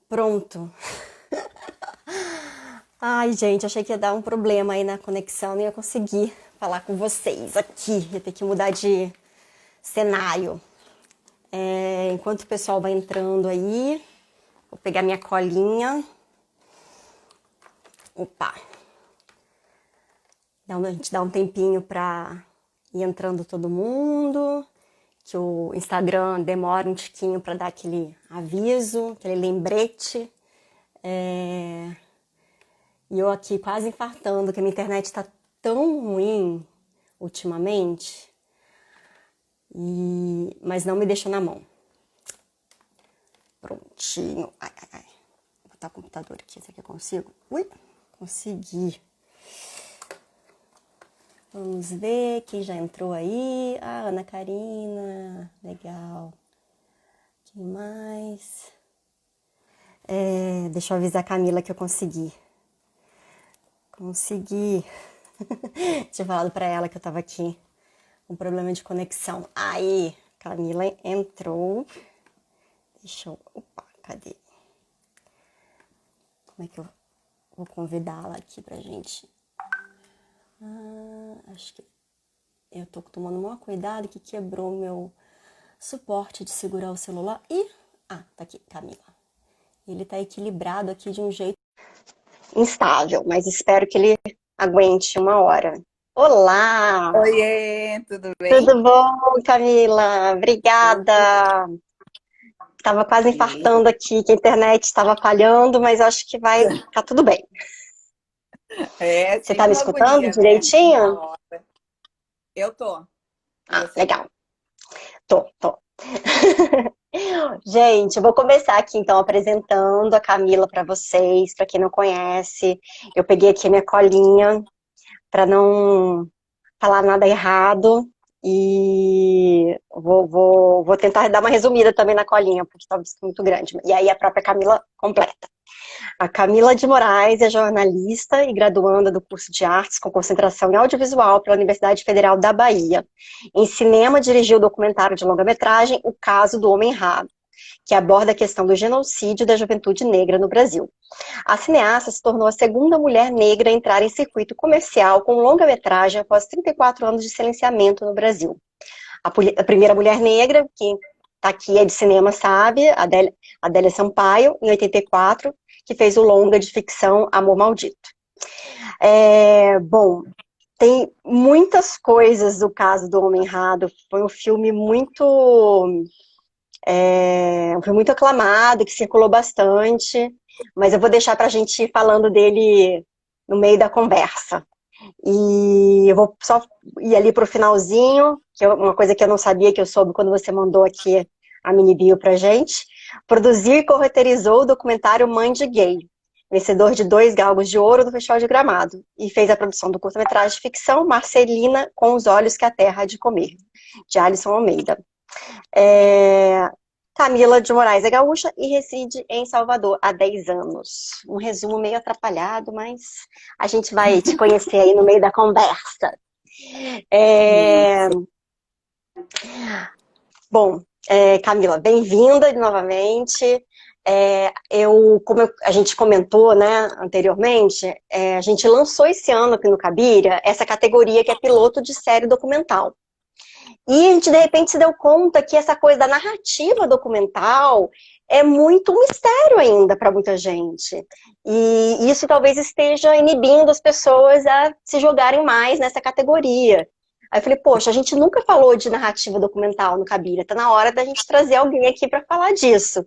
Pronto. Ai, gente, achei que ia dar um problema aí na conexão, não ia conseguir falar com vocês aqui. Ia ter que mudar de cenário. Enquanto o pessoal vai entrando aí, vou pegar minha colinha. Opa! A gente dá um tempinho pra ir entrando todo mundo, que o Instagram demora um tiquinho pra dar aquele aviso, aquele lembrete. E eu aqui quase infartando, que a minha internet tá tão ruim ultimamente, mas não me deixou na mão. Prontinho. Ai, ai, ai. Vou botar o computador aqui, será que eu consigo? Ui, consegui. Vamos ver quem já entrou aí. Ah, Ana Karina, legal. Quem mais? Deixa eu avisar a Camila que eu consegui. Consegui. Tinha falado pra ela que eu tava aqui com problema de conexão. Aí, Camila entrou. Deixa eu... Opa, cadê? Como é que eu vou convidá-la aqui pra gente? Acho que eu tô tomando o maior cuidado que quebrou o meu suporte de segurar o celular. Tá aqui, Camila. Ele tá equilibrado aqui de um jeito instável, mas espero que ele aguente uma hora. Olá! Oiê, tudo bem? Tudo bom, Camila? Obrigada! Tava quase Ok. infartando aqui, que a internet estava falhando, mas acho que vai ficar tudo bem. É Você tá sempre me uma escutando agonia, né? Uma direitinho? hora. Eu tô. E Ah, você? legal. Tô. Gente, eu vou começar aqui então apresentando a Camila para vocês, para quem não conhece. Eu peguei aqui a minha colinha para não falar nada errado e vou tentar dar uma resumida também na colinha, porque talvez fique muito grande. E aí a própria Camila completa. A Camila de Moraes é jornalista e graduanda do curso de artes com concentração em audiovisual pela Universidade Federal da Bahia. Em cinema, dirigiu o documentário de longa-metragem O Caso do Homem Raro, que aborda a questão do genocídio da juventude negra no Brasil. A cineasta se tornou a segunda mulher negra a entrar em circuito comercial com longa-metragem após 34 anos de silenciamento no Brasil. A primeira mulher negra, que está aqui é de cinema, sabe, Adélia Sampaio, em 84, que fez o longa de ficção Amor Maldito. Bom, tem muitas coisas do caso do Homem Errado. Foi um filme muito aclamado, que circulou bastante, mas eu vou deixar para a gente ir falando dele no meio da conversa. E eu vou só ir ali para o finalzinho, que é uma coisa que eu não sabia, que eu soube quando você mandou aqui a mini bio para gente. Produzir e corroteirizou o documentário Mãe de Gay, vencedor de 2 Galgos de Ouro do Festival de Gramado, e fez a produção do curta-metragem de ficção Marcelina com os Olhos que a Terra há de Comer, de Alisson Almeida. Camila de Moraes é gaúcha e reside em Salvador há 10 anos. Um resumo meio atrapalhado, mas a gente vai te conhecer aí no meio da conversa. É, Isso. Bom, Camila, bem-vinda novamente. A gente comentou, né, anteriormente, a gente lançou esse ano aqui no Cabiria essa categoria que é piloto de série documental. E a gente, de repente, se deu conta que essa coisa da narrativa documental é muito um mistério ainda para muita gente. E isso talvez esteja inibindo as pessoas a se jogarem mais nessa categoria. Aí eu falei, poxa, a gente nunca falou de narrativa documental no Cabira, tá na hora da gente trazer alguém aqui para falar disso.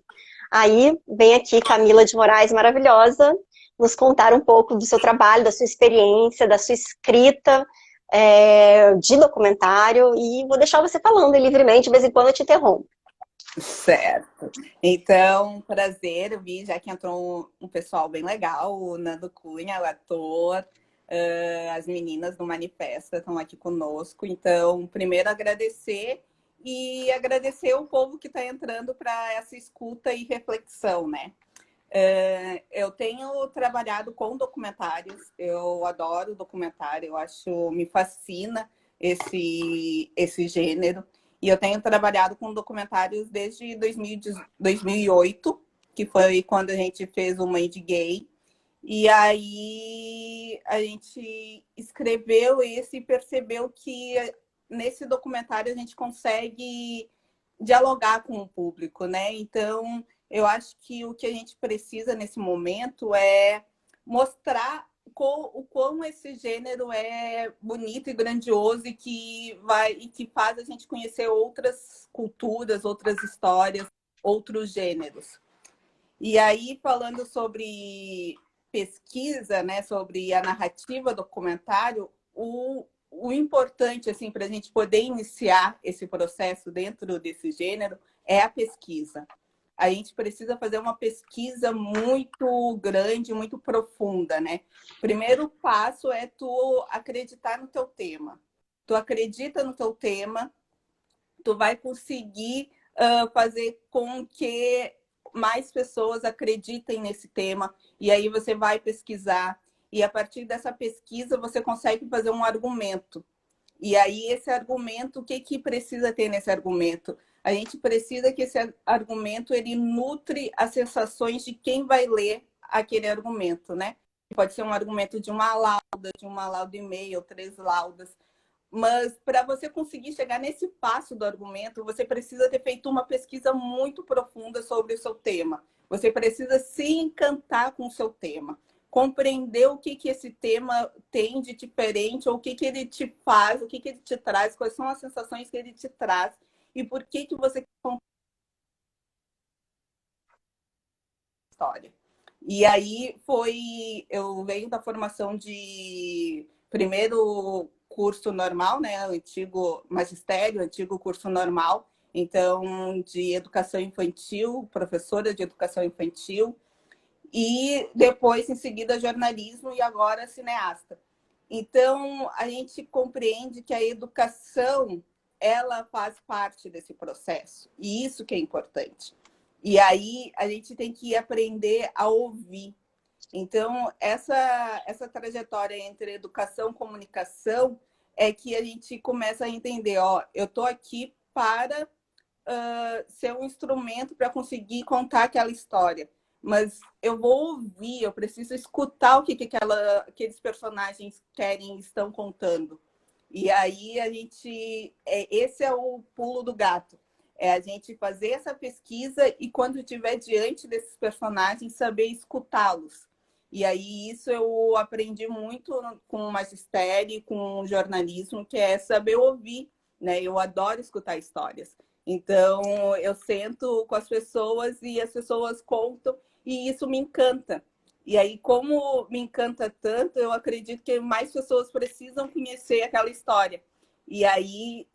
Aí vem aqui Camila de Moraes, maravilhosa, nos contar um pouco do seu trabalho, da sua experiência, da sua escrita, de documentário, e vou deixar você falando livremente, de vez em quando eu te interrompo. Certo. Então, prazer, eu vi já que entrou um pessoal bem legal, o Nando Cunha, o ator, as meninas do Manifesta estão aqui conosco. Então, primeiro agradecer e agradecer o povo que está entrando para essa escuta e reflexão, né? Eu tenho trabalhado com documentários, eu adoro documentário, eu acho, me fascina esse gênero. E eu tenho trabalhado com documentários desde 2008. que foi quando a gente fez o Mãe de Gay. E aí a gente escreveu esse e percebeu que nesse documentário a gente consegue dialogar com o público, né? Então, eu acho que o que a gente precisa nesse momento é mostrar o quão esse gênero é bonito e grandioso e que faz a gente conhecer outras culturas, outras histórias, outros gêneros. E aí, falando sobre pesquisa, né, sobre a narrativa do documentário, o importante assim, para a gente poder iniciar esse processo dentro desse gênero é a pesquisa. A gente precisa fazer uma pesquisa muito grande, muito profunda, né? O primeiro passo é tu acreditar no teu tema. Tu acredita no teu tema, tu vai conseguir fazer com que mais pessoas acreditem nesse tema, e aí você vai pesquisar, e a partir dessa pesquisa você consegue fazer um argumento. E aí esse argumento, o que precisa ter nesse argumento? A gente precisa que esse argumento ele nutre as sensações de quem vai ler aquele argumento, né? Pode ser um argumento de uma lauda e meia, ou 3 laudas. Mas para você conseguir chegar nesse passo do argumento, você precisa ter feito uma pesquisa muito profunda sobre o seu tema. Você precisa se encantar com o seu tema, compreender o que esse tema tem de diferente, ou o que ele te faz, o que ele te traz, quais são as sensações que ele te traz e por que você quer contar a história. E aí eu venho da formação de primeiro curso normal, né, antigo magistério, antigo curso normal, então de educação infantil, professora de educação infantil, e depois em seguida jornalismo e agora cineasta. Então a gente compreende que a educação ela faz parte desse processo, e isso que é importante. E aí a gente tem que aprender a ouvir. Então, essa trajetória entre educação e comunicação é que a gente começa a entender, ó, eu estou aqui para ser um instrumento para conseguir contar aquela história. Mas eu vou ouvir, eu preciso escutar o que aqueles personagens querem, estão contando. E aí esse é o pulo do gato. É a gente fazer essa pesquisa e quando estiver diante desses personagens, saber escutá-los. E aí isso eu aprendi muito com o magistério, com o jornalismo, que é saber ouvir, né? Eu adoro escutar histórias. Então eu sento com as pessoas e as pessoas contam e isso me encanta. E aí, como me encanta tanto, eu acredito que mais pessoas precisam conhecer aquela história. E aí,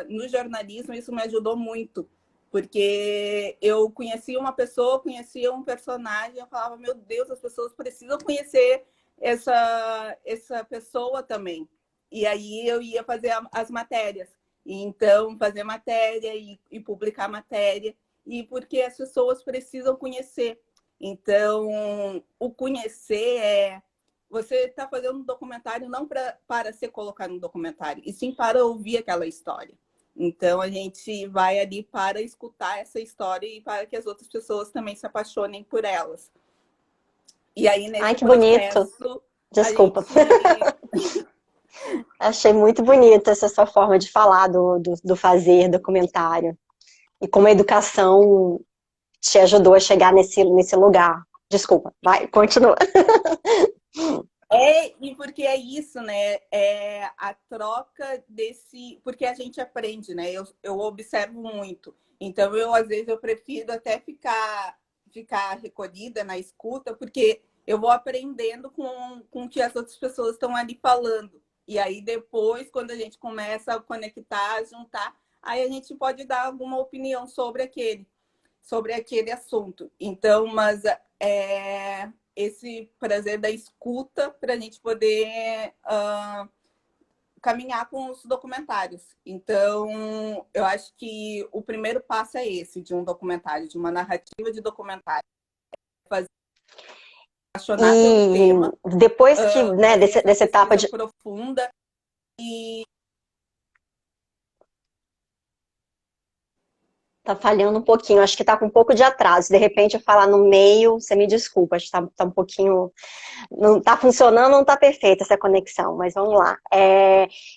no jornalismo, isso me ajudou muito, porque eu conhecia uma pessoa, conhecia um personagem, eu falava, meu Deus, as pessoas precisam conhecer essa pessoa também. E aí eu ia fazer as matérias. E então, fazer matéria e publicar matéria, e porque as pessoas precisam conhecer. Então, o conhecer é... Você está fazendo um documentário não para ser colocado no documentário, e sim para ouvir aquela história. Então, a gente vai ali para escutar essa história e para que as outras pessoas também se apaixonem por elas. E aí, Ai, nesse que bonito. processo, Desculpa. gente... Achei muito bonita essa sua forma de falar do fazer documentário. E como a educação te ajudou a chegar nesse lugar. Desculpa, vai, continua. E porque é isso, né? É a troca desse... Porque a gente aprende, né? Eu observo muito. Então, às vezes, eu prefiro até ficar recolhida na escuta, porque eu vou aprendendo com o que as outras pessoas estão ali falando. E aí, depois, quando a gente começa a conectar, a juntar, aí a gente pode dar alguma opinião sobre aquele assunto. Então, mas esse prazer da escuta para a gente poder caminhar com os documentários. Então, eu acho que o primeiro passo é esse, de um documentário, de uma narrativa de documentário. Fazer apaixonar pelo tema, depois que, né, dessa etapa de profunda e... Tá falhando um pouquinho, acho que tá com um pouco de atraso. De repente eu falar no meio, você me desculpa, acho que tá um pouquinho. Não tá funcionando, não tá perfeita essa conexão, mas vamos lá.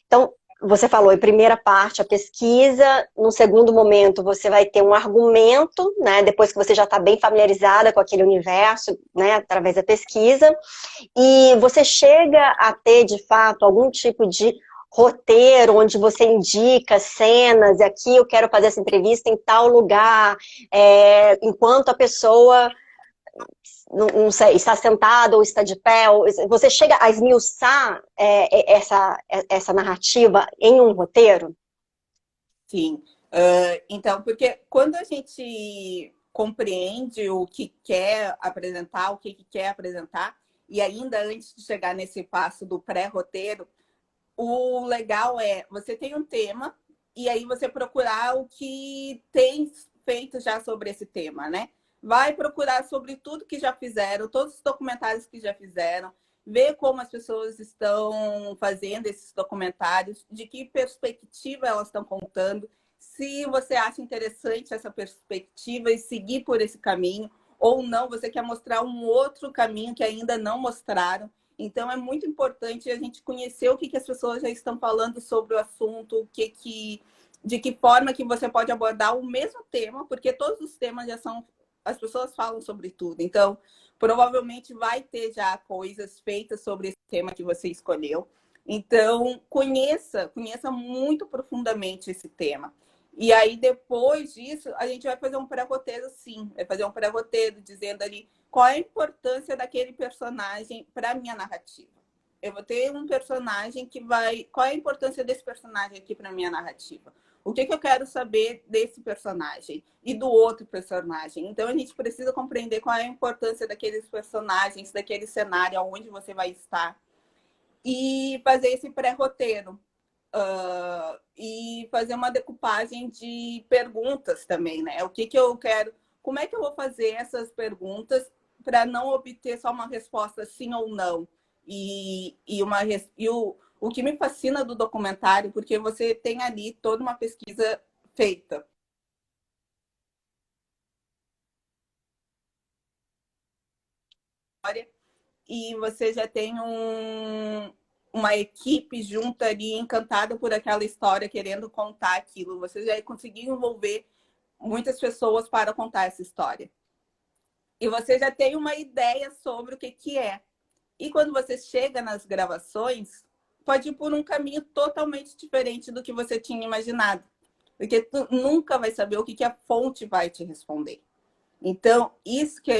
Então, você falou, em primeira parte, a pesquisa, no segundo momento, você vai ter um argumento, né? Depois que você já está bem familiarizada com aquele universo, né? Através da pesquisa, e você chega a ter, de fato, algum tipo de roteiro onde você indica cenas, e aqui eu quero fazer essa entrevista em tal lugar, enquanto a pessoa, não sei, está sentada ou está de pé, você chega a esmiuçar essa narrativa em um roteiro? Sim. Então, porque quando a gente compreende o que quer apresentar, o que quer apresentar, e ainda antes de chegar nesse passo do pré-roteiro, o legal é você tem um tema e aí você procurar o que tem feito já sobre esse tema, né? Vai procurar sobre tudo que já fizeram, todos os documentários que já fizeram, ver como as pessoas estão fazendo esses documentários, de que perspectiva elas estão contando, se você acha interessante essa perspectiva e seguir por esse caminho, ou não, você quer mostrar um outro caminho que ainda não mostraram. Então, é muito importante a gente conhecer o que as pessoas já estão falando sobre o assunto, de que forma que você pode abordar o mesmo tema, porque todos os temas já são... As pessoas falam sobre tudo. Então, provavelmente vai ter já coisas feitas sobre esse tema que você escolheu. Então, conheça muito profundamente esse tema. E aí, depois disso, a gente vai fazer um pré-roteiro, sim. Vai fazer um pré-roteiro dizendo ali qual é a importância daquele personagem para a minha narrativa. Eu vou ter um personagem que vai... Qual é a importância desse personagem aqui para a minha narrativa? O que eu quero saber desse personagem e do outro personagem? Então, a gente precisa compreender qual é a importância daqueles personagens, daquele cenário, onde você vai estar. E fazer esse pré-roteiro. E fazer uma decupagem de perguntas também, né? O que eu quero... Como é que eu vou fazer essas perguntas para não obter só uma resposta sim ou não? O que me fascina do documentário, porque você tem ali toda uma pesquisa feita. E você já tem uma equipe junta ali, encantada por aquela história, querendo contar aquilo. Você já conseguiu envolver muitas pessoas para contar essa história. E você já tem uma ideia sobre o que é. E quando você chega nas gravações, pode ir por um caminho totalmente diferente do que você tinha imaginado. Porque tu nunca vai saber o que a fonte vai te responder. Então, isso que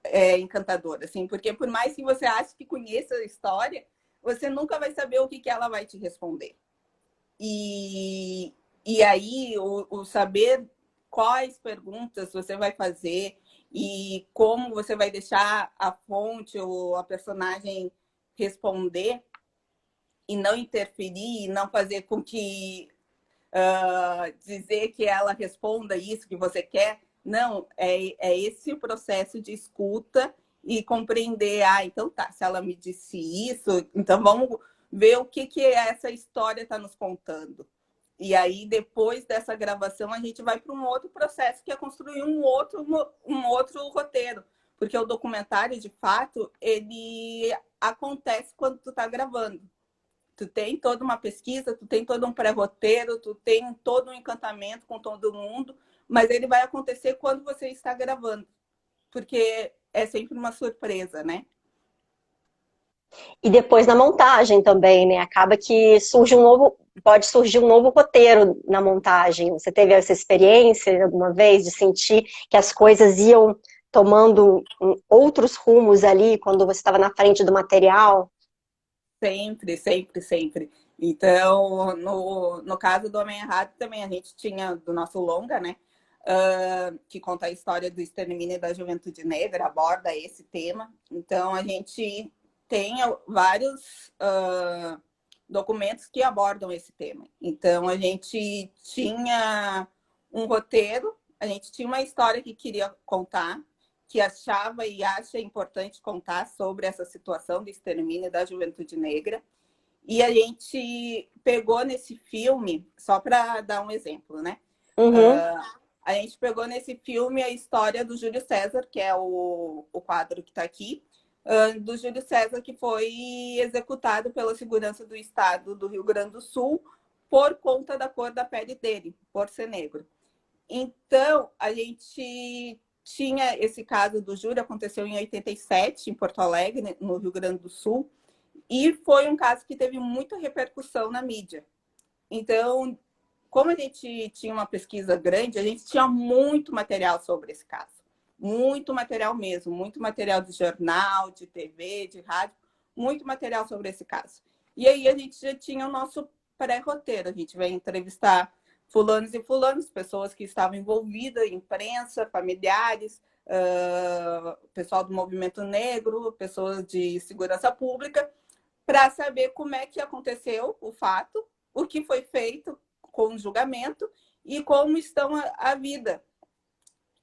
é encantador, assim, porque por mais que você ache que conheça a história, você nunca vai saber o que ela vai te responder. E aí, o saber quais perguntas você vai fazer e como você vai deixar a fonte ou a personagem responder e não interferir, e não fazer com que dizer que ela responda isso que você quer. Não, é esse o processo de escuta e compreender, então tá, se ela me disse isso, então vamos ver o que essa história está nos contando. E aí, depois dessa gravação, a gente vai para um outro processo, que é construir um outro roteiro. Porque o documentário, de fato, ele acontece quando tu está gravando. Tu tem toda uma pesquisa, tu tem todo um pré-roteiro, tu tem todo um encantamento com todo mundo, mas ele vai acontecer quando você está gravando. Porque é sempre uma surpresa, né? E depois na montagem também, né? Acaba que pode surgir um novo roteiro na montagem. Você teve essa experiência alguma vez de sentir que as coisas iam tomando outros rumos ali quando você estava na frente do material? Sempre, sempre, sempre. Então, no caso do Homem Errado, também a gente tinha do nosso longa, né? Que conta a história do extermínio da juventude negra, aborda esse tema. Então, a gente tem vários documentos que abordam esse tema. Então, a gente tinha um roteiro, a gente tinha uma história que queria contar, que achava e acha importante contar sobre essa situação do extermínio da juventude negra. E a gente pegou nesse filme, só para dar um exemplo, né? Uhum. A gente pegou nesse filme a história do Júlio César, que é o quadro que está aqui, do Júlio César, que foi executado pela segurança do estado do Rio Grande do Sul por conta da cor da pele dele, por ser negro. Então, a gente tinha esse caso do Júlio, aconteceu em 87, em Porto Alegre, no Rio Grande do Sul, e foi um caso que teve muita repercussão na mídia. Então, como a gente tinha uma pesquisa grande, a gente tinha muito material sobre esse caso. Muito material mesmo, muito material de jornal, de TV, de rádio, muito material sobre esse caso. E aí a gente já tinha o nosso pré-roteiro, a gente vai entrevistar fulanos e fulanos, pessoas que estavam envolvidas, imprensa, familiares, pessoal do movimento negro, pessoas de segurança pública, para saber como é que aconteceu o fato, o que foi feito com o julgamento e como estão a vida.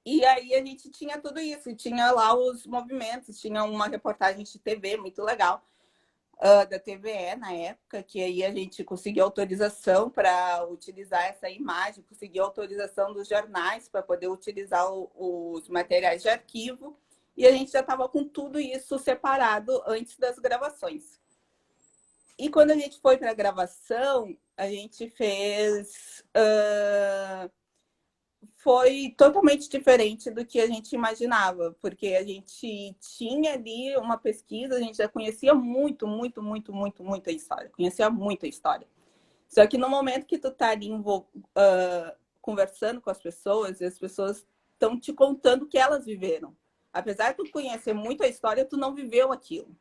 E aí a gente tinha tudo isso, tinha lá os movimentos, tinha uma reportagem de TV muito legal, da TVE na época, que aí a gente conseguiu autorização para utilizar essa imagem, conseguiu autorização dos jornais para poder utilizar os materiais de arquivo, e a gente já estava com tudo isso separado antes das gravações. E quando a gente foi para a gravação, a gente fez... foi totalmente diferente do que a gente imaginava, porque a gente tinha ali uma pesquisa, a gente já conhecia muito a história, conhecia muito a história. Só que no momento que tu tá ali conversando com as pessoas, e as pessoas estão te contando o que elas viveram. Apesar de tu conhecer muito a história, tu não viveu aquilo.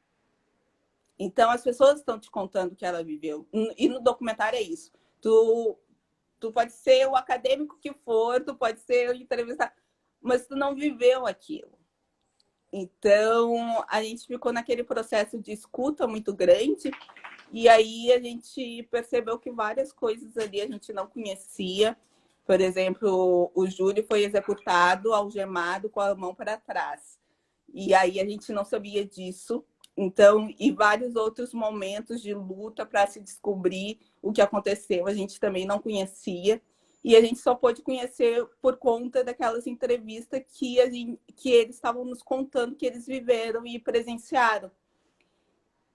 Então, as pessoas estão te contando o que ela viveu. E no documentário é isso. Tu pode ser o acadêmico que for, tu pode ser o entrevistado, mas tu não viveu aquilo. Então, a gente ficou naquele processo de escuta muito grande, e aí a gente percebeu que várias coisas ali a gente não conhecia. Por exemplo, o Júlio foi executado, algemado, com a mão para trás. E aí a gente não sabia disso. Então, e vários outros momentos de luta para se descobrir o que aconteceu, a gente também não conhecia. E a gente só pôde conhecer por conta daquelas entrevistas que eles estavam nos contando que eles viveram e presenciaram.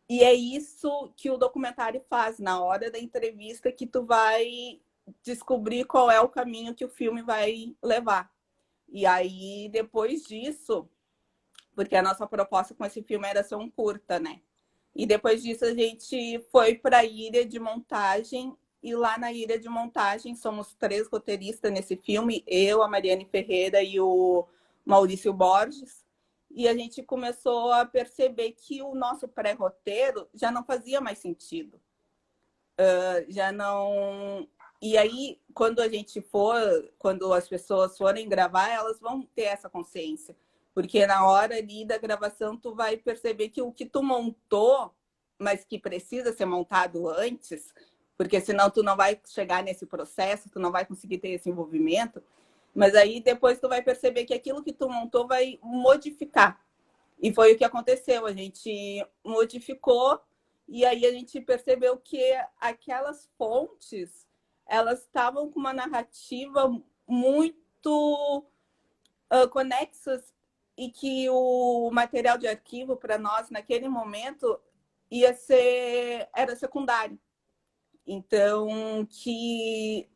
E é isso que o documentário faz, na hora da entrevista, que tu vai descobrir qual é o caminho que o filme vai levar. E aí, depois disso, porque a nossa proposta com esse filme era ser um curta, né? E depois disso a gente foi para a ilha de montagem, e lá na ilha de montagem somos 3 roteiristas nesse filme, eu, a Mariane Ferreira e o Maurício Borges, e a gente começou a perceber que o nosso pré-roteiro já não fazia mais sentido. Já não... E aí, quando quando as pessoas forem gravar, elas vão ter essa consciência. Porque na hora ali da gravação, tu vai perceber que o que tu montou, mas que precisa ser montado antes, porque senão tu não vai chegar nesse processo, tu não vai conseguir ter esse envolvimento, mas aí depois tu vai perceber que aquilo que tu montou vai modificar. E foi o que aconteceu, a gente modificou, e aí a gente percebeu que aquelas fontes, elas estavam com uma narrativa muito conexas, e que o material de arquivo para nós naquele momento era secundário. Então, que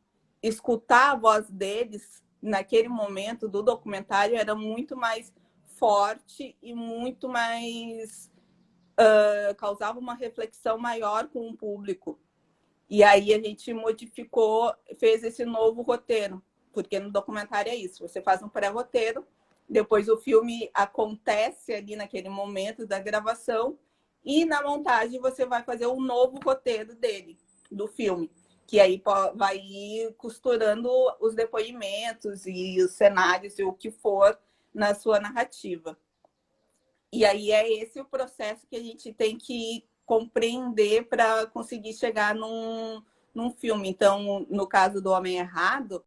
escutar a voz deles naquele momento do documentário era muito mais forte e muito mais causava uma reflexão maior com o público. E aí a gente modificou, fez esse novo roteiro, porque no documentário é isso, você faz um pré-roteiro, depois o filme acontece ali naquele momento da gravação, e na montagem você vai fazer um novo roteiro dele, do filme, que aí vai ir costurando os depoimentos e os cenários e o que for na sua narrativa. E aí é esse o processo que a gente tem que compreender para conseguir chegar num filme. Então, no caso do Homem Errado...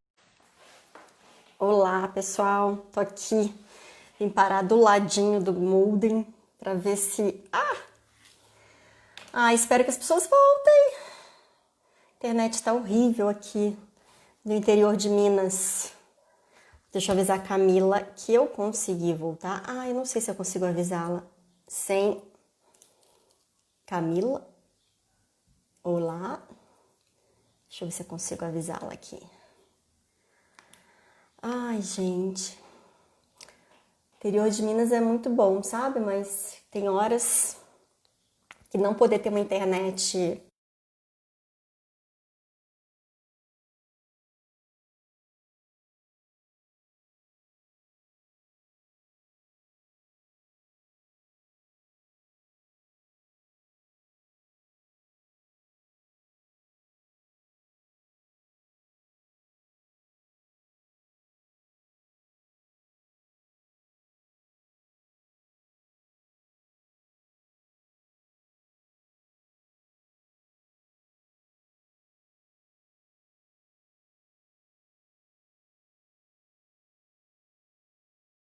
Olá, pessoal. Tô aqui, vim parar do ladinho do Mulden para ver se... espero que as pessoas voltem. A internet tá horrível aqui no interior de Minas. Deixa eu avisar a Camila que eu consegui voltar. Eu não sei se eu consigo avisá-la sem... Camila? Olá? Deixa eu ver se eu consigo avisá-la aqui. Ai, gente. Interior de Minas é muito bom, sabe? Mas tem horas que não poder ter uma internet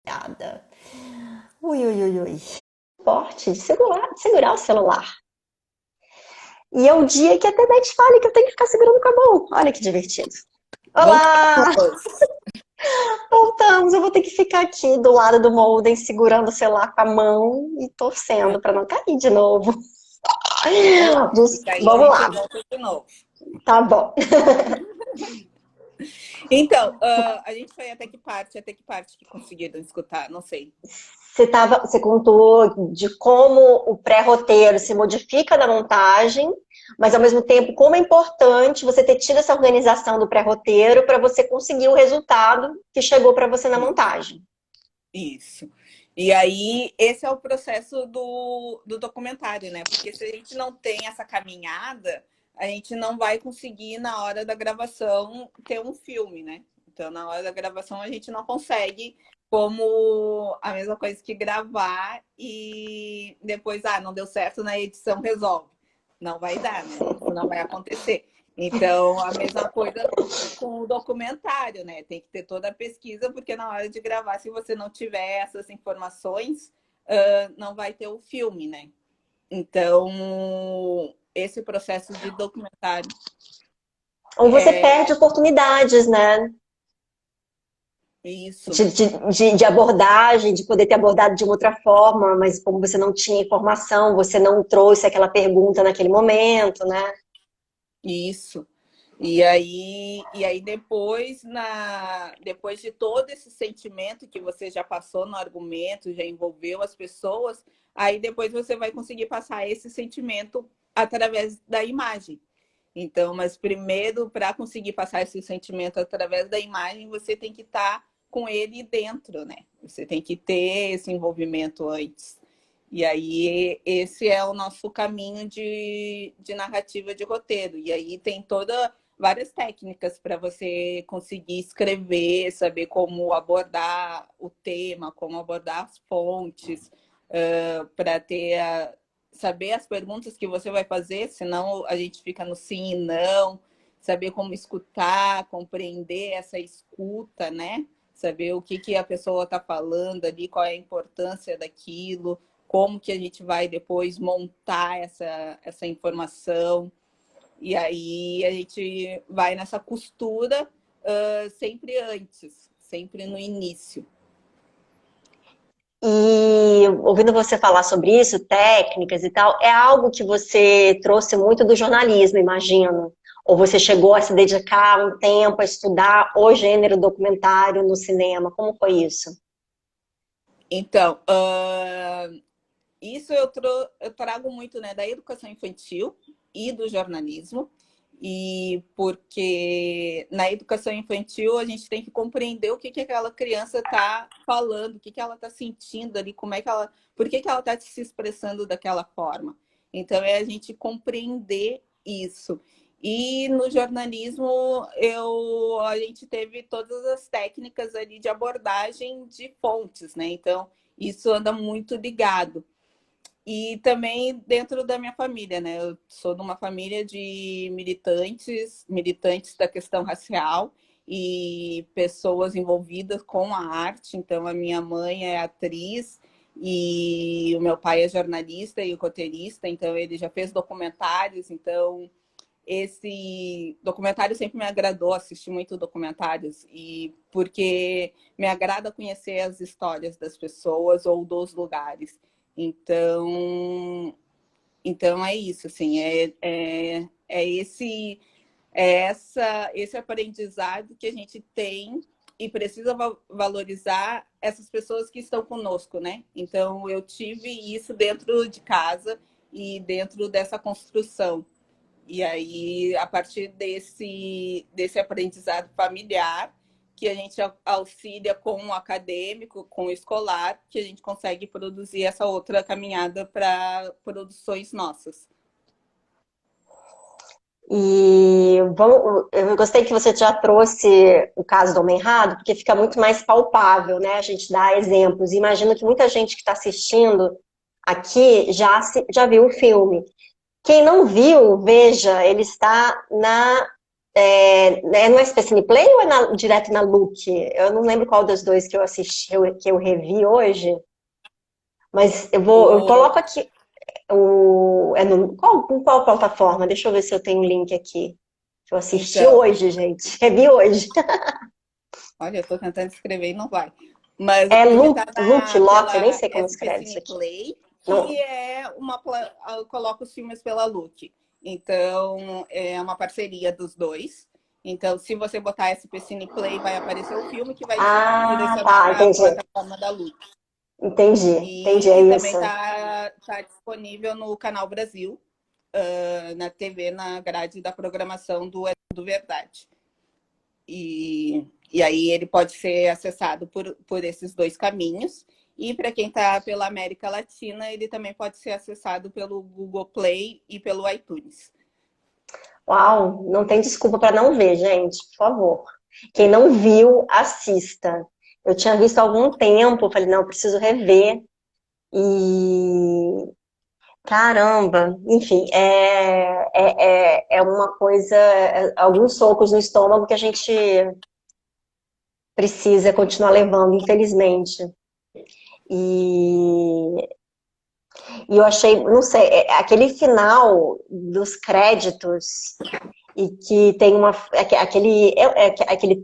dada. Ui, ui, ui, ui. Forte de segurar o celular. E é o dia que a Tebete fala que eu tenho que ficar segurando com a mão. Olha que divertido. Olá! Voltamos! Voltamos. Eu vou ter que ficar aqui do lado do molden, segurando o celular com a mão e torcendo para não cair de novo. Vamos lá, porque aí a Vamos gente lá. volta de novo. Tá bom. Então, a gente foi até que parte que conseguiram escutar, não sei. Você contou de como o pré-roteiro se modifica na montagem, mas ao mesmo tempo como é importante você ter tido essa organização do pré-roteiro para você conseguir o resultado que chegou para você na montagem. Isso. E aí, esse é o processo do documentário, né? Porque se a gente não tem essa caminhada, a gente não vai conseguir, na hora da gravação, ter um filme, né? Então, na hora da gravação, a gente não consegue como a mesma coisa que gravar e depois, não deu certo na edição, resolve. Não vai dar, né? Isso não vai acontecer. Então, a mesma coisa com o documentário, né? Tem que ter toda a pesquisa, porque na hora de gravar, se você não tiver essas informações, não vai ter o filme, né? Então, esse processo de documentário Ou você perde oportunidades, né? isso. De abordagem, de poder ter abordado de uma outra forma, mas como você não tinha informação, você não trouxe aquela pergunta naquele momento, né? Isso. E aí depois de todo esse sentimento que você já passou no argumento, já envolveu as pessoas, aí depois você vai conseguir passar esse sentimento através da imagem. Então, mas primeiro, para conseguir passar esse sentimento através da imagem, você tem que estar com ele dentro, né? Você tem que ter esse envolvimento antes. E aí, esse é o nosso caminho de narrativa de roteiro. E aí tem várias técnicas para você conseguir escrever, saber como abordar o tema, como abordar as fontes, para saber as perguntas que você vai fazer, senão a gente fica no sim e não, saber como escutar, compreender essa escuta, né? Saber o que a pessoa está falando ali, qual é a importância daquilo, como que a gente vai depois montar essa informação. E aí a gente vai nessa costura sempre antes, sempre no início. E ouvindo você falar sobre isso, técnicas e tal, é algo que você trouxe muito do jornalismo, imagino. Ou você chegou a se dedicar um tempo a estudar o gênero documentário no cinema? Como foi isso? Então, isso eu trago muito, né, da educação infantil e do jornalismo. E porque na educação infantil a gente tem que compreender o que aquela criança está falando, o que ela está sentindo ali, por que ela está se expressando daquela forma. Então é a gente compreender isso. E no jornalismo a gente teve todas as técnicas ali de abordagem de fontes, né? Então isso anda muito ligado. E também dentro da minha família, né? Eu sou de uma família de militantes da questão racial e pessoas envolvidas com a arte. Então, a minha mãe é atriz e o meu pai é jornalista e roteirista, então ele já fez documentários. Então, esse documentário sempre me agradou, assisti muito documentários, e porque me agrada conhecer as histórias das pessoas ou dos lugares. Então, então é isso, assim, esse aprendizado que a gente tem e precisa valorizar essas pessoas que estão conosco, né? Então, eu tive isso dentro de casa e dentro dessa construção. E aí, a partir desse aprendizado familiar, que a gente auxilia com o acadêmico, com o escolar, que a gente consegue produzir essa outra caminhada para produções nossas. E eu gostei que você já trouxe o caso do Homem Errado, porque fica muito mais palpável, né? A gente dá exemplos. E imagino que muita gente que está assistindo aqui já viu o filme. Quem não viu, veja, ele está no SPCine Play ou direto na Look? Eu não lembro qual dos dois que eu assisti, que eu revi hoje, mas eu coloco aqui em qual plataforma? Deixa eu ver se eu tenho um link aqui. Que eu assisti Então, hoje, gente. Revi hoje. olha, eu estou tentando escrever e não vai. Mas É ele está Look, eu nem pela sei como SP escreve isso Cine aqui. Play, que Não. é eu coloco os filmes pela Look. Então, é uma parceria dos dois. Então, se você botar SP Cine Play, vai aparecer o filme que vai te Ah, direcionar tá, para a entendi. plataforma da Look. Entendi, é E também isso. tá disponível no Canal Brasil, na TV, na grade da programação do É Tudo Verdade. E aí ele pode ser acessado por esses dois caminhos. E para quem está pela América Latina, ele também pode ser acessado pelo Google Play e pelo iTunes. Uau, não tem desculpa para não ver, gente, por favor. Quem não viu, assista. Eu tinha visto há algum tempo, falei, não, preciso rever. E caramba, enfim, é uma coisa, alguns socos no estômago que a gente precisa continuar levando, infelizmente. E, e eu achei, não sei, aquele final dos créditos e que tem aquele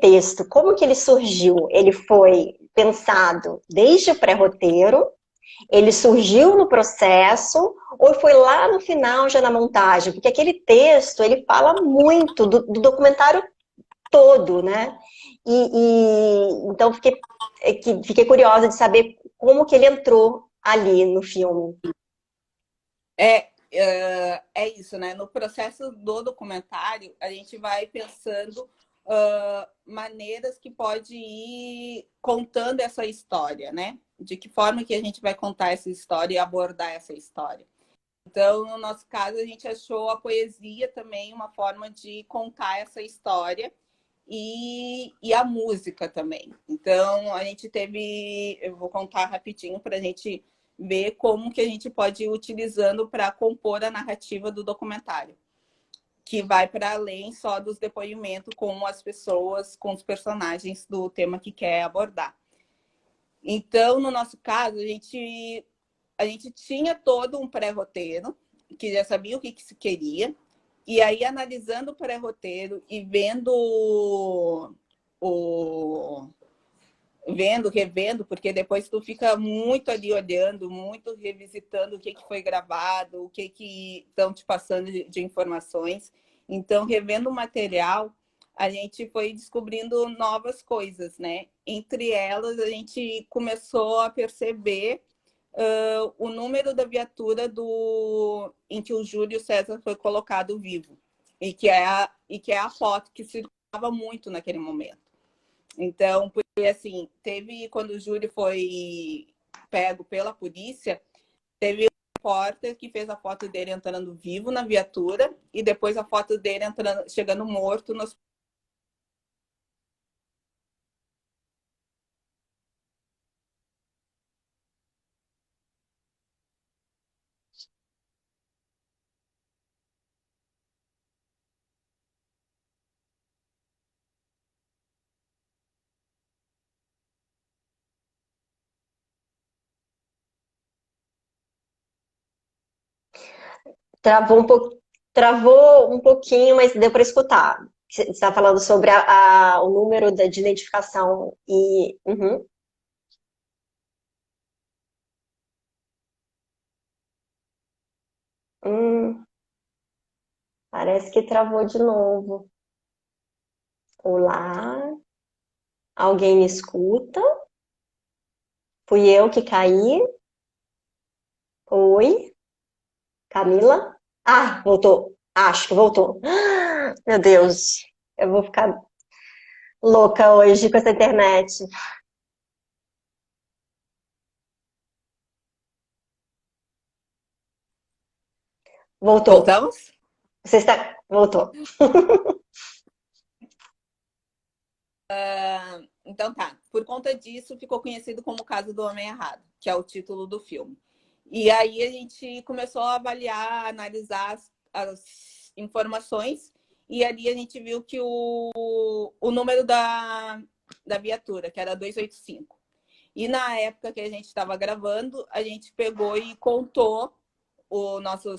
texto, como que ele surgiu? Ele foi pensado desde o pré-roteiro. Ele surgiu no processo ou foi lá no final já na montagem? Porque aquele texto, ele fala muito do documentário todo, né? Então fiquei curiosa de saber como que ele entrou ali no filme. É isso, né? No processo do documentário, a gente vai pensando maneiras que pode ir contando essa história, né? De que forma que a gente vai contar essa história e abordar essa história. Então, no nosso caso, a gente achou a poesia também uma forma de contar essa história e a música também. Então, a gente teve, eu vou contar rapidinho para a gente ver como que a gente pode ir utilizando para compor a narrativa do documentário, que vai para além só dos depoimentos com as pessoas, com os personagens do tema que quer abordar. Então, no nosso caso, a gente tinha todo um pré-roteiro, que já sabia o que se queria, e aí analisando o pré-roteiro e revendo, porque depois tu fica muito ali olhando, muito revisitando o que foi gravado, o que estão te passando de informações. Então, revendo o material, a gente foi descobrindo novas coisas, né? Entre elas, a gente começou a perceber o número da viatura em que o Júlio César foi colocado vivo, e que é a foto que circulava muito naquele momento. Então, porque assim, quando o Júlio foi pego pela polícia, teve um repórter que fez a foto dele entrando vivo na viatura e depois a foto dele chegando morto no hospital. Travou um pouco, travou um pouquinho, mas deu para escutar. Você está falando sobre o número de identificação e. Uhum. Hum, parece que travou de novo. Olá, alguém me escuta? Fui eu que caí? Oi, Camila? Ah, voltou. Acho que voltou. Meu Deus, eu vou ficar louca hoje com essa internet. Voltou. Voltamos? Você está. Voltou. Então tá. Por conta disso, ficou conhecido como o caso do Homem Errado, que é o título do filme. E aí a gente começou a avaliar, analisar as informações, e ali a gente viu que o número da viatura, que era 285. E na época que a gente estava gravando, a gente pegou e contou o nosso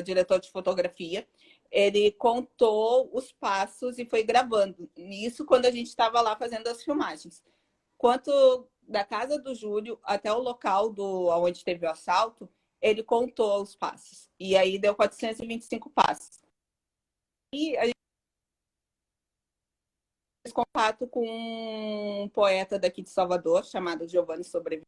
diretor de fotografia, ele contou os passos e foi gravando. Isso quando a gente estava lá fazendo as filmagens. Quanto da casa do Júlio até o local onde teve o assalto, ele contou os passos. E aí deu 425 passos. E a gente fez contato com um poeta daqui de Salvador, chamado Giovanni Sobrevivente.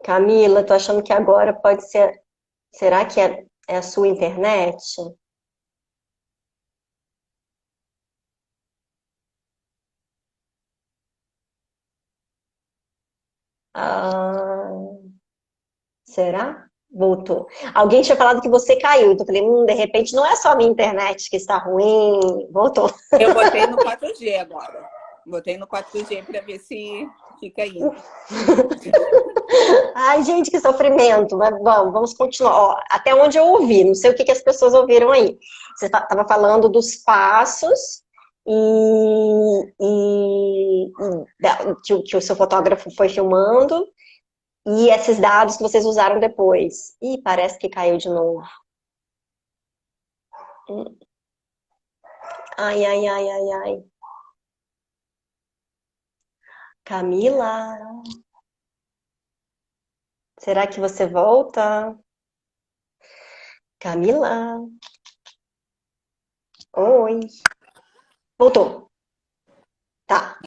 Camila, tô achando que agora pode ser. Será que é a sua internet? Ah, será? Voltou. Alguém tinha falado que você caiu, então eu falei, de repente não é só a minha internet que está ruim. Voltou. Eu botei no 4G agora. Botei no 4G para ver se fica indo. Ai, gente, que sofrimento. Mas bom, vamos continuar. Ó, até onde eu ouvi, não sei o que, que as pessoas ouviram aí. Você estava falando dos passos que o seu fotógrafo foi filmando e esses dados que vocês usaram depois. Ih, parece que caiu de novo. Ai, ai, ai, ai, ai. Camila, será que você volta? Camila, oi. Voltou. Tá.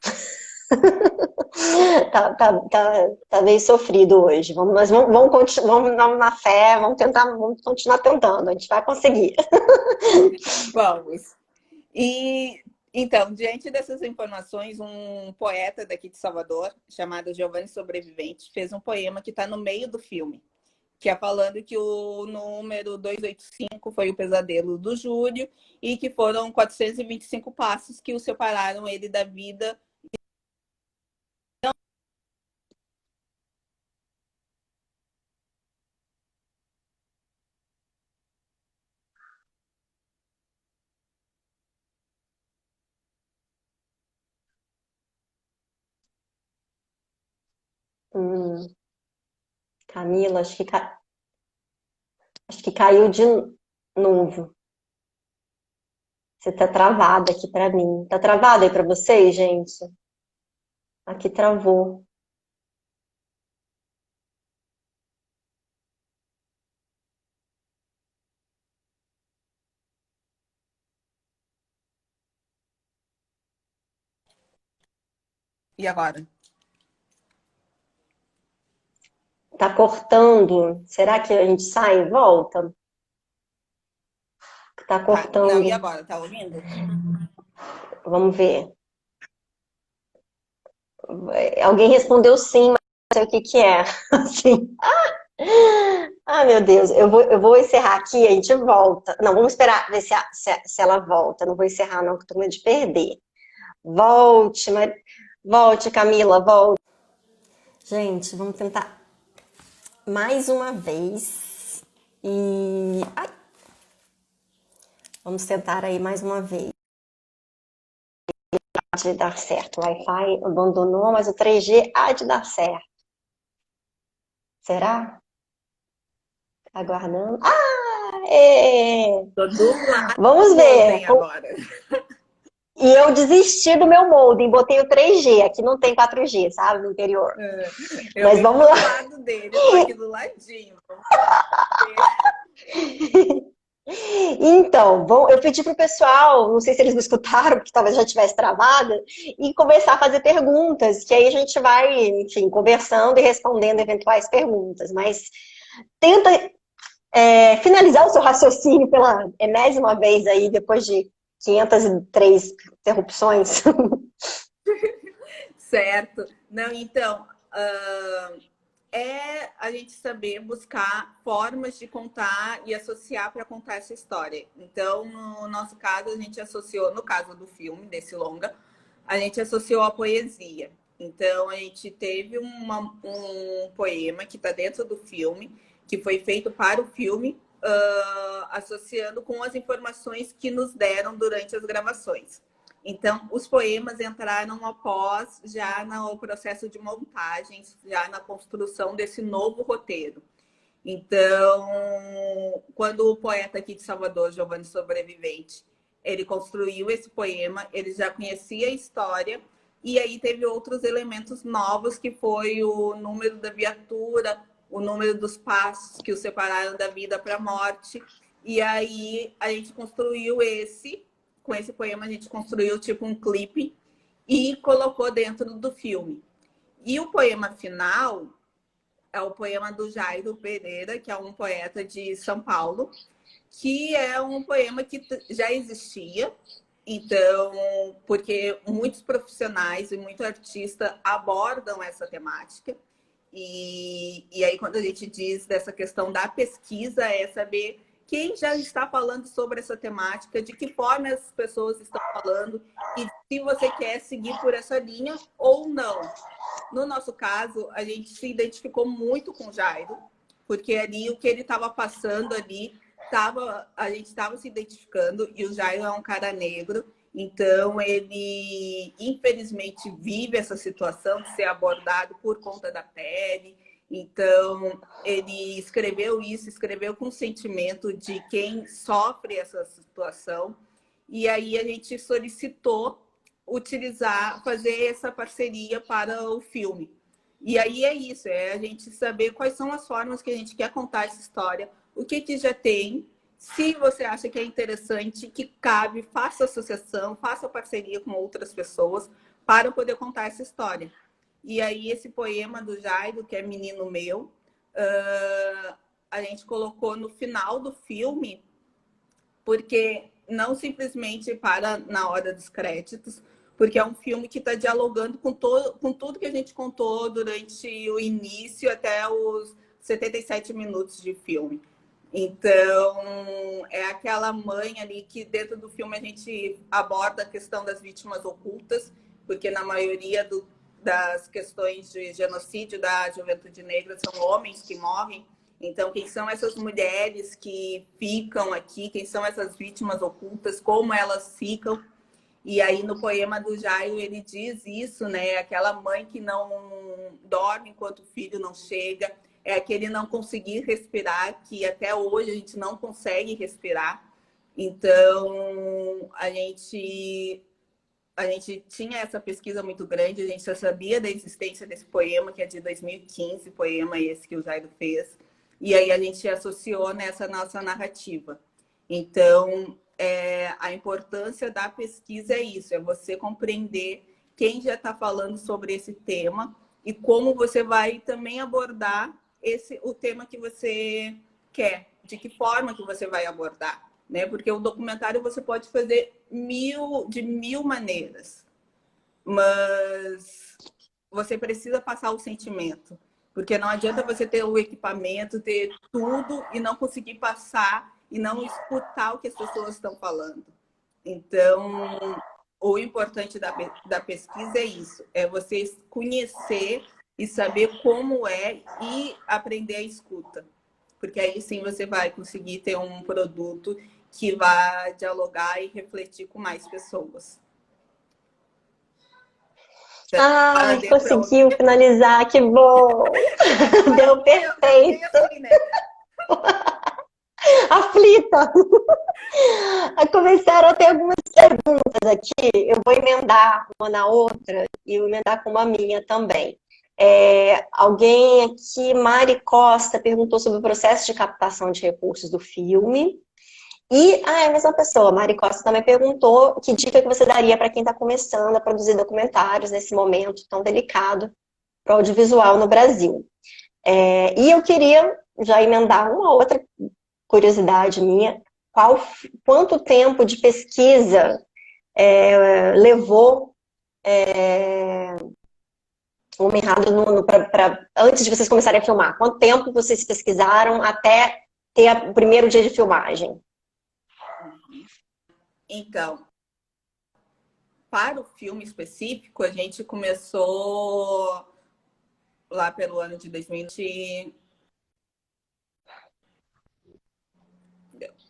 Tá meio sofrido hoje. Vamos na fé, vamos continuar tentando. A gente vai conseguir. Vamos. E então, diante dessas informações, um poeta daqui de Salvador, chamado Giovanni Sobrevivente, fez um poema que está no meio do filme, que é falando que o número 285 foi o pesadelo do Júlio e que foram 425 passos que o separaram ele da vida. Hum, Camila, acho que caiu de novo. Você tá travada aqui pra mim. Tá travada aí pra vocês, gente? Aqui travou. E agora? Tá cortando. Será que a gente sai e volta? Tá Tá. Não, e cortando. agora? Tá ouvindo? Vamos ver. Alguém respondeu sim, mas não sei o que que é. Assim. Ah, meu Deus, eu vou encerrar aqui, a gente volta. Não, vamos esperar ver se ela volta. Não vou encerrar, não, que eu tô com medo de perder. Volte, Camila, volte. Gente, vamos tentar mais uma vez. E. Ai, Vamos tentar aí mais uma vez. Há de dar certo. O Wi-Fi abandonou, mas o 3G há de dar certo. Será? Aguardando. Ah! Tô do lado Vamos do ver. modem agora. E eu desisti do meu modem, botei o 3G. Aqui não tem 4G, sabe? No interior. Eu Mas vivo vamos lá. do lado dele, tô aqui do ladinho. Vamos lá. Então, bom, eu pedi pro pessoal, não sei se eles não escutaram, porque talvez já tivesse travado, e começar a fazer perguntas, que aí a gente vai, enfim, conversando e respondendo eventuais perguntas. Mas tenta finalizar o seu raciocínio pela enésima vez aí, depois de 503 interrupções. Certo. Não, então, a gente saber buscar formas de contar e associar para contar essa história. Então, no nosso caso, a gente associou, no caso do filme, desse longa, a gente associou a poesia. Então, a gente teve um poema que está dentro do filme, que foi feito para o filme, associando com as informações que nos deram durante as gravações. Então, os poemas entraram após, já no processo de montagens, já na construção desse novo roteiro. Então, quando o poeta aqui de Salvador, Giovanni Sobrevivente, ele construiu esse poema, ele já conhecia a história, e aí teve outros elementos novos, que foi o número da viatura, o número dos passos que o separaram da vida para a morte. E aí a gente construiu com esse poema, a gente construiu tipo um clipe e colocou dentro do filme. E o poema final é o poema do Jairo Pereira, que é um poeta de São Paulo, que é um poema que já existia. Então, porque muitos profissionais e muito artista abordam essa temática. E aí, quando a gente diz dessa questão da pesquisa, é saber quem já está falando sobre essa temática, de que forma as pessoas estão falando, e se você quer seguir por essa linha ou não. No nosso caso, a gente se identificou muito com o Jairo, porque ali o que ele estava passando ali, a gente estava se identificando, e o Jairo é um cara negro, então ele infelizmente vive essa situação de ser abordado por conta da pele. Então ele escreveu isso, escreveu com o sentimento de quem sofre essa situação, e aí a gente solicitou fazer essa parceria para o filme. E aí é isso, é a gente saber quais são as formas que a gente quer contar essa história, o que já tem. Se você acha que é interessante, que cabe, faça associação, faça parceria com outras pessoas para poder contar essa história. E aí esse poema do Jairo, que é Menino Meu, a gente colocou no final do filme, porque não simplesmente para na hora dos créditos, porque é um filme que está dialogando com tudo que a gente contou durante o início até os 77 minutos de filme. Então, é aquela mãe ali que dentro do filme a gente aborda a questão das vítimas ocultas, porque na maioria das questões de genocídio da juventude negra são homens que morrem. Então, quem são essas mulheres que ficam aqui? Quem são essas vítimas ocultas? Como elas ficam? E aí, no poema do Jairo, ele diz isso, né? Aquela mãe que não dorme enquanto o filho não chega. É aquele não conseguir respirar, que até hoje a gente não consegue respirar. Então, a gente tinha essa pesquisa muito grande, a gente já sabia da existência desse poema, que é de 2015, poema esse que o Jairo fez. E aí a gente associou nessa nossa narrativa. Então, a importância da pesquisa é isso, é você compreender quem já está falando sobre esse tema e como você vai também abordar o tema que você quer, de que forma que você vai abordar, né? Porque o documentário você pode fazer de mil maneiras, mas você precisa passar o sentimento. Porque não adianta você ter o equipamento, ter tudo e não conseguir passar e não escutar o que as pessoas estão falando. Então, o importante da pesquisa é isso, é você conhecer e saber como é e aprender a escuta. Porque aí sim você vai conseguir ter um produto que vai dialogar e refletir com mais pessoas. Então, Ai, conseguiu finalizar, que bom! Deu perfeito! Assim, né? Aflita! Começaram a ter algumas perguntas aqui, eu vou emendar uma na outra e vou emendar com uma minha também. Alguém aqui, Mari Costa, perguntou sobre o processo de captação de recursos do filme. E é a mesma pessoa, Mari Costa também perguntou que dica que você daria para quem está começando a produzir documentários nesse momento tão delicado para o audiovisual no Brasil. E eu queria já emendar uma outra curiosidade minha, quanto tempo de pesquisa levou o Mirrado antes de vocês começarem a filmar? Quanto tempo vocês pesquisaram até ter o primeiro dia de filmagem? Então, para o filme específico, a gente começou lá pelo ano de 2020.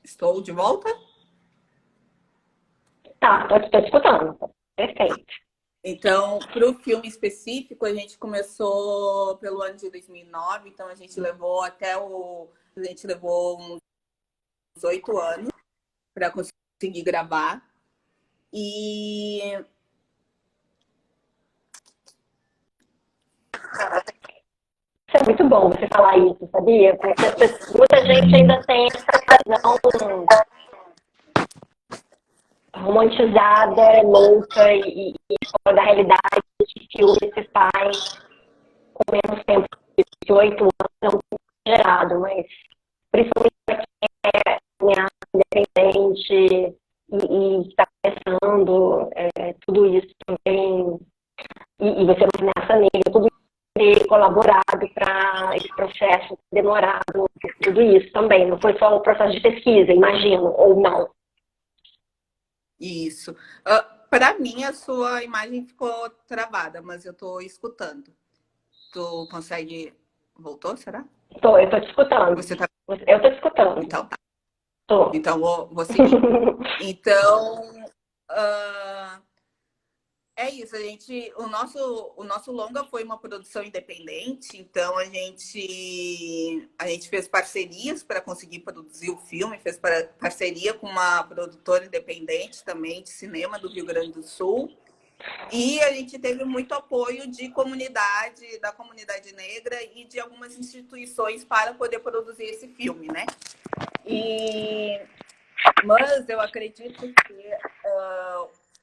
Estou de volta? Tá, estou te escutando. Perfeito. Então, para o filme específico, a gente começou pelo ano de 2009, então a gente levou a gente levou uns 8 anos para conseguir gravar. E isso é muito bom você falar isso, sabia? Porque muita gente ainda tem essa visão romantizada, louca e fora da realidade de filme se faz com menos tempo de 8 anos, é um pouco exagerado, mas principalmente para quem é independente e está começando, tudo isso também, e você não nessa negra, tudo ter colaborado para esse processo demorado, tudo isso também. Não foi só o processo de pesquisa, imagino, ou não. isso. Para mim, a sua imagem ficou travada, mas eu estou escutando. Tu consegue... Voltou, será? Eu tô te escutando. Você tá... Eu tô te escutando. Então tá. Tô. Então vou seguir. Então, é isso, o nosso longa foi uma produção independente, então a gente fez parcerias para conseguir produzir o filme, fez parceria com uma produtora independente também de cinema do Rio Grande do Sul, e a gente teve muito apoio da comunidade negra e de algumas instituições para poder produzir esse filme, né? Mas eu acredito que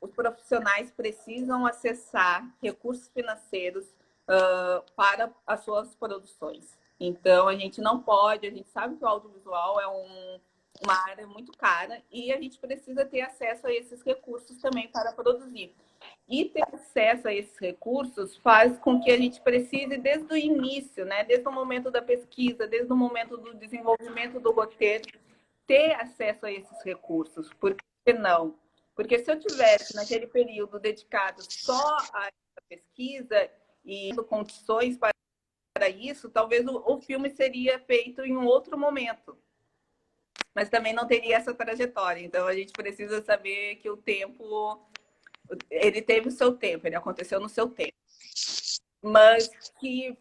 os profissionais precisam acessar recursos financeiros para as suas produções. Então, a gente sabe que o audiovisual é uma área muito cara e a gente precisa ter acesso a esses recursos também para produzir. E ter acesso a esses recursos faz com que a gente precise, desde o início, né, desde o momento da pesquisa, desde o momento do desenvolvimento do roteiro, ter acesso a esses recursos. Por que não? Porque se eu tivesse, naquele período, dedicado só a essa pesquisa e condições para isso, talvez o filme seria feito em um outro momento. Mas também não teria essa trajetória. Então, a gente precisa saber que o tempo... Ele teve o seu tempo, ele aconteceu no seu tempo. Mas que,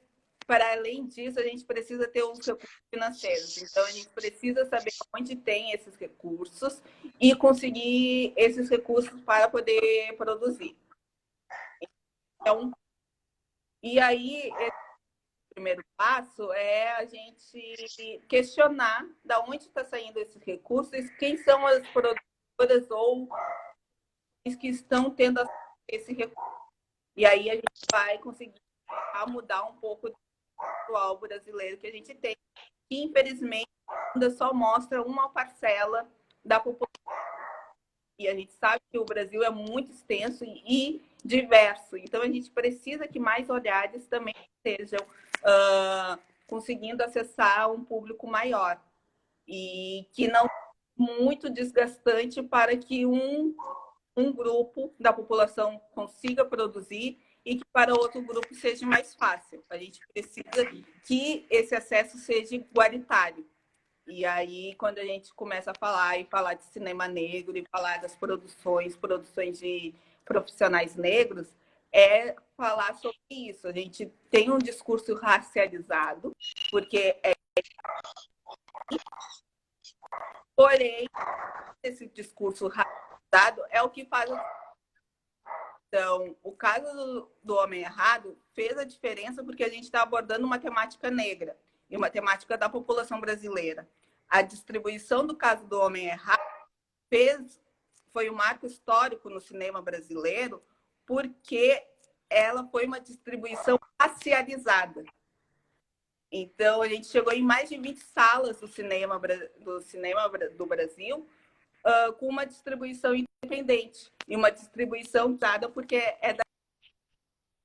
para além disso, a gente precisa ter os recursos financeiros. Então, a gente precisa saber onde tem esses recursos e conseguir esses recursos para poder produzir. Então, e aí, esse primeiro passo é a gente questionar de onde está saindo esses recursos, quem são as produtoras ou que estão tendo esse recurso. E aí a gente vai conseguir mudar um pouco do visual brasileiro que a gente tem, que infelizmente ainda só mostra uma parcela da população. E a gente sabe que o Brasil é muito extenso e diverso. Então a gente precisa que mais olhares também estejam conseguindo acessar um público maior. E que não é muito desgastante para que um grupo da população consiga produzir e que para outro grupo seja mais fácil. A gente precisa que esse acesso seja igualitário. E aí, quando a gente começa a falar de cinema negro, e falar das produções de profissionais negros, é falar sobre isso. A gente tem um discurso racializado, porque porém, esse discurso racializado é o que faz. Então, o caso do Homem Errado fez a diferença porque a gente está abordando uma temática negra e uma temática da população brasileira. A distribuição do caso do Homem Errado foi um marco histórico no cinema brasileiro porque ela foi uma distribuição racializada. Então, a gente chegou em mais de 20 salas do cinema do Brasil com uma distribuição independente e uma distribuição usada porque é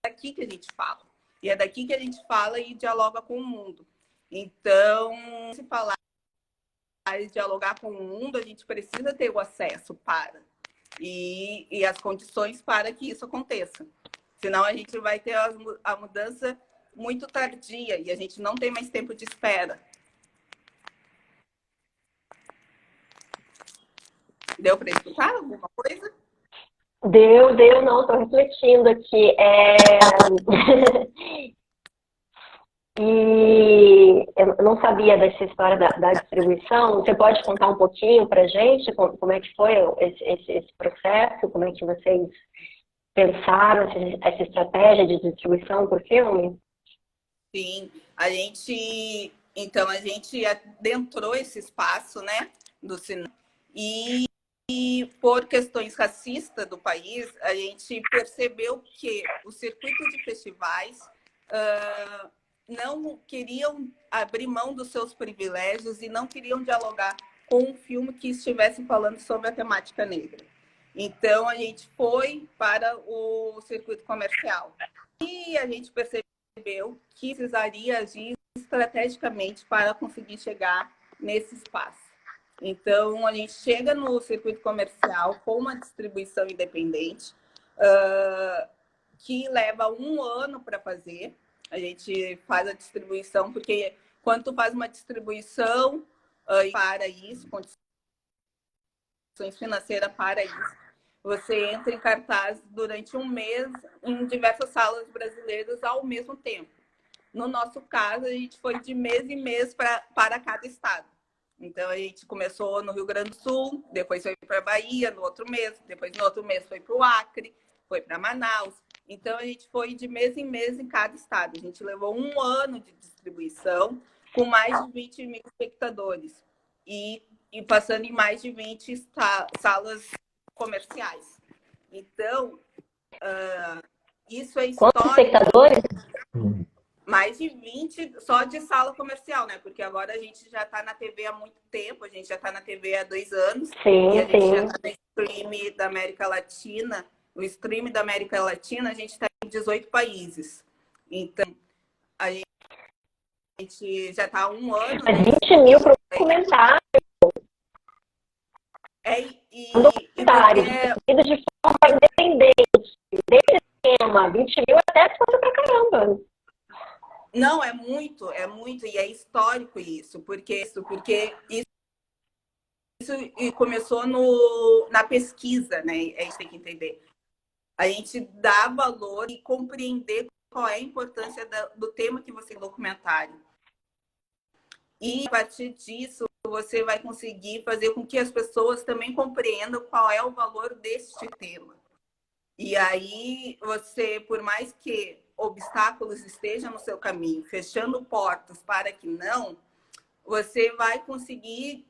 daqui que a gente fala. E é daqui que a gente fala e dialoga com o mundo. Então, se falar e dialogar com o mundo, a gente precisa ter o acesso para e as condições para que isso aconteça. Senão a gente vai ter a mudança muito tardia e a gente não tem mais tempo de espera. Deu para explicar alguma coisa? Deu, não, estou refletindo aqui. E eu não sabia dessa história da distribuição. Você pode contar um pouquinho para a gente como é que foi esse processo? Como é que vocês pensaram essa estratégia de distribuição por filme? Sim, a gente adentrou esse espaço, né, do cinema e por questões racistas do país, a gente percebeu que o circuito de festivais não queriam abrir mão dos seus privilégios e não queriam dialogar com um filme que estivesse falando sobre a temática negra. Então, a gente foi para o circuito comercial. E a gente percebeu que precisaria agir estrategicamente para conseguir chegar nesse espaço. Então, a gente chega no circuito comercial com uma distribuição independente, que leva 1 ano para fazer. A gente faz a distribuição, porque quando tu faz uma distribuição para isso, condições financeiras para isso, você entra em cartaz durante 1 mês em diversas salas brasileiras ao mesmo tempo. No nosso caso, a gente foi de mês em mês para cada estado. Então, a gente começou no Rio Grande do Sul, depois foi para a Bahia, no outro mês, depois no outro mês foi para o Acre, foi para Manaus. Então, a gente foi de mês em mês em cada estado. A gente levou 1 ano de distribuição com mais de 20 mil espectadores e passando em mais de 20 salas comerciais. Então, isso é histórico. Quantos espectadores? Mais de 20 só de sala comercial, né? Porque agora a gente já está na TV há muito tempo, a gente já está na TV há 2 anos. Sim, e a gente já está no stream da América Latina. No stream da América Latina, a gente está em 18 países. Então, a gente já está há 1 ano. Mas 20 mil para um documentário. Um documentário de forma independente. Desse tema, 20 mil até coisa pra caramba. Não, é muito, e é histórico isso, porque isso começou na pesquisa, né? A gente tem que entender. A gente dá valor e compreender qual é a importância do tema que você documentário. E a partir disso, você vai conseguir fazer com que as pessoas também compreendam qual é o valor deste tema. E aí, você, por mais que obstáculos estejam no seu caminho, fechando portas para que não, você vai conseguir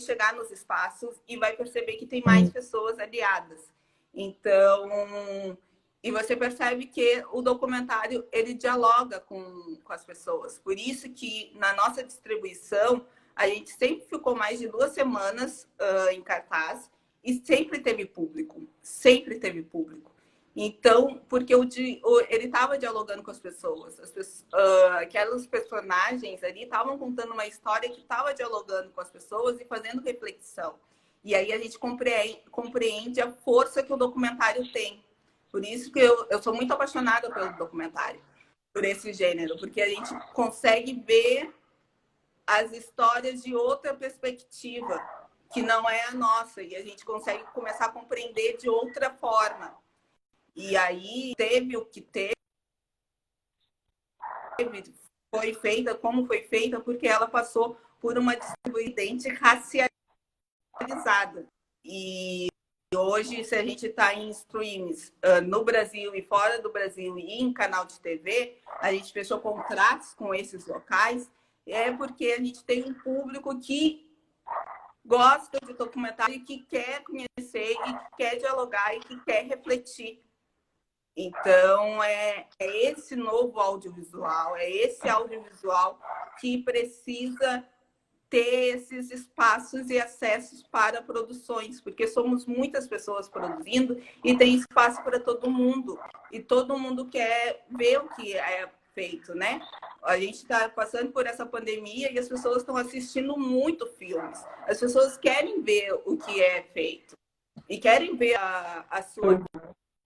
chegar nos espaços e vai perceber que tem mais pessoas aliadas. Então, e você percebe que o documentário, ele dialoga com as pessoas. Por isso que na nossa distribuição, a gente sempre ficou mais de 2 semanas em cartaz e sempre teve público. Sempre teve público. Então, porque ele estava dialogando com as pessoas. Aquelas personagens ali estavam contando uma história que estava dialogando com as pessoas e fazendo reflexão. E aí a gente compreende a força que o documentário tem. Por isso que eu sou muito apaixonada pelo documentário, por esse gênero, porque a gente consegue ver as histórias de outra perspectiva, que não é a nossa, e a gente consegue começar a compreender de outra forma. E aí teve o que teve, foi feita como foi feita, porque ela passou por uma distribuidente racializada. E hoje, se a gente está em streams no Brasil e fora do Brasil e em canal de TV, a gente fechou contratos com esses locais, porque a gente tem um público que gosta de documentário e que quer conhecer e que quer dialogar e que quer refletir. Então, é esse novo audiovisual, é esse audiovisual que precisa ter esses espaços e acessos para produções, porque somos muitas pessoas produzindo e tem espaço para todo mundo. E todo mundo quer ver o que é feito, né? A gente está passando por essa pandemia e as pessoas estão assistindo muito filmes. As pessoas querem ver o que é feito e querem ver a sua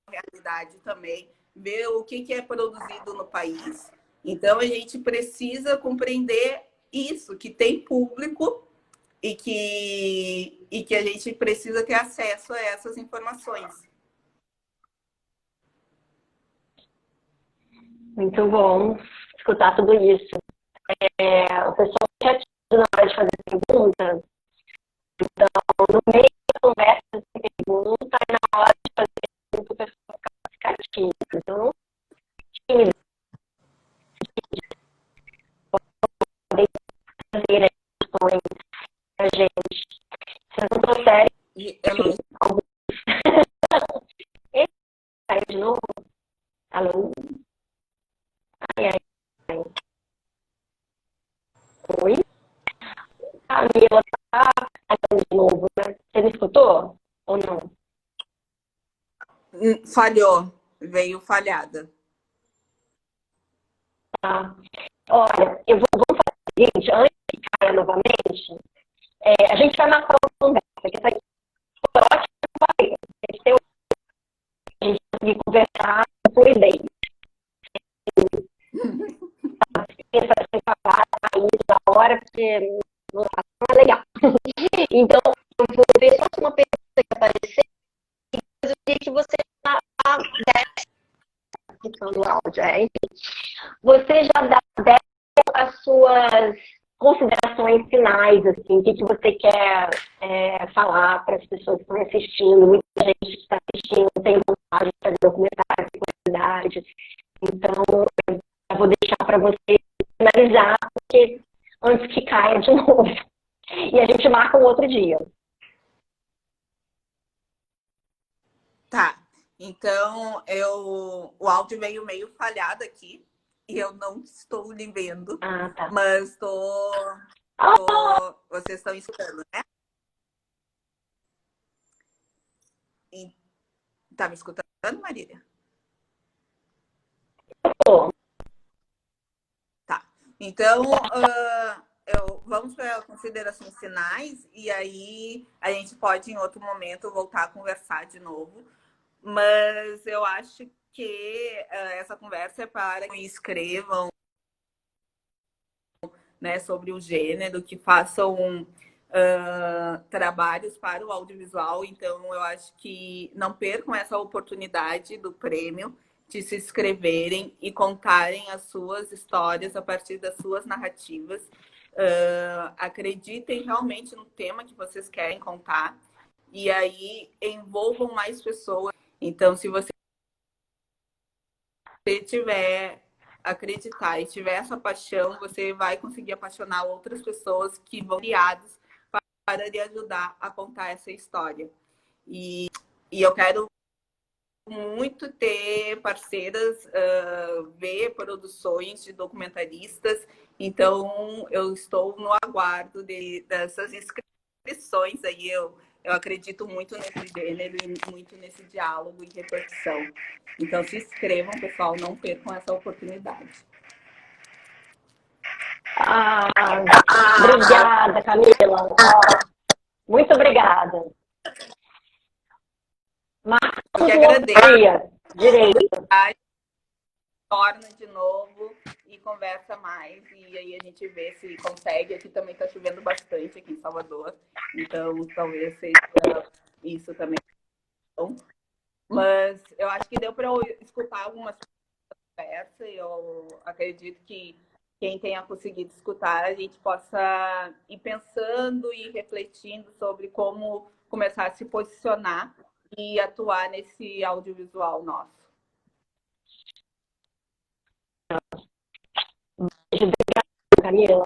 realidade também, ver o que é produzido no país. Então, a gente precisa compreender isso, que tem público e que a gente precisa ter acesso a essas informações. Muito bom escutar tudo isso. O pessoal já tinha na hora de fazer pergunta, então, no meio da conversa de pergunta, e na hora de fazer pergunta, o pessoal fica tímido. Então, tímido. Podem fazer questões pra gente. Se não trouxerem, Aí, de novo. Alô? Ai. Oi? A Mila tá falando de novo, né? Você me escutou ou não? Falhou. Veio falhada. Tá. Olha, vamos fazer o seguinte, antes que caia novamente, a gente vai marcar uma conversa, que essa foi ótima, a gente conseguir conversar por ideias. Sem falar isso da hora, porque não é legal. Então, eu vou ver só uma pergunta que aparecer e depois eu queria que você já desse do áudio. Enfim, você já desse as suas considerações finais, assim, o que você quer falar para as pessoas que estão assistindo. Muita gente que está assistindo tem vontade de fazer documentário de qualidade. Então, eu vou deixar para você finalizar, porque antes que caia de novo. E a gente marca um outro dia. Tá. Então, o áudio veio meio falhado aqui. E eu não estou lhe vendo. Tá. Mas vocês estão escutando, né? Tá me escutando, Marília? Tá. Então, vamos para considerações finais e aí a gente pode, em outro momento, voltar a conversar de novo. Mas eu acho que essa conversa é para que escrevam, né, sobre o gênero, que façam trabalhos para o audiovisual. Então, eu acho que não percam essa oportunidade do prêmio de se inscreverem e contarem as suas histórias a partir das suas narrativas. Acreditem realmente no tema que vocês querem contar e aí envolvam mais pessoas. Então, se você acreditar e tiver essa paixão, você vai conseguir apaixonar outras pessoas que vão criadas para lhe ajudar a contar essa história. E eu quero muito ter parceiras, ver produções de documentaristas. Então, eu estou no aguardo dessas inscrições aí. Eu acredito muito nesse gênero e muito nesse diálogo e reflexão. Então, se inscrevam, pessoal, não percam essa oportunidade. Obrigada, Camila. Muito obrigada. Marcos, eu que agradeço. Direito. torna de novo e conversa mais. E aí a gente vê se consegue. Aqui também está chovendo bastante, aqui em Salvador. Então, talvez seja isso também. Mas eu acho que deu para eu escutar algumas conversas. Eu acredito que quem tenha conseguido escutar, a gente possa ir pensando e refletindo sobre como começar a se posicionar e atuar nesse audiovisual nosso. Camila.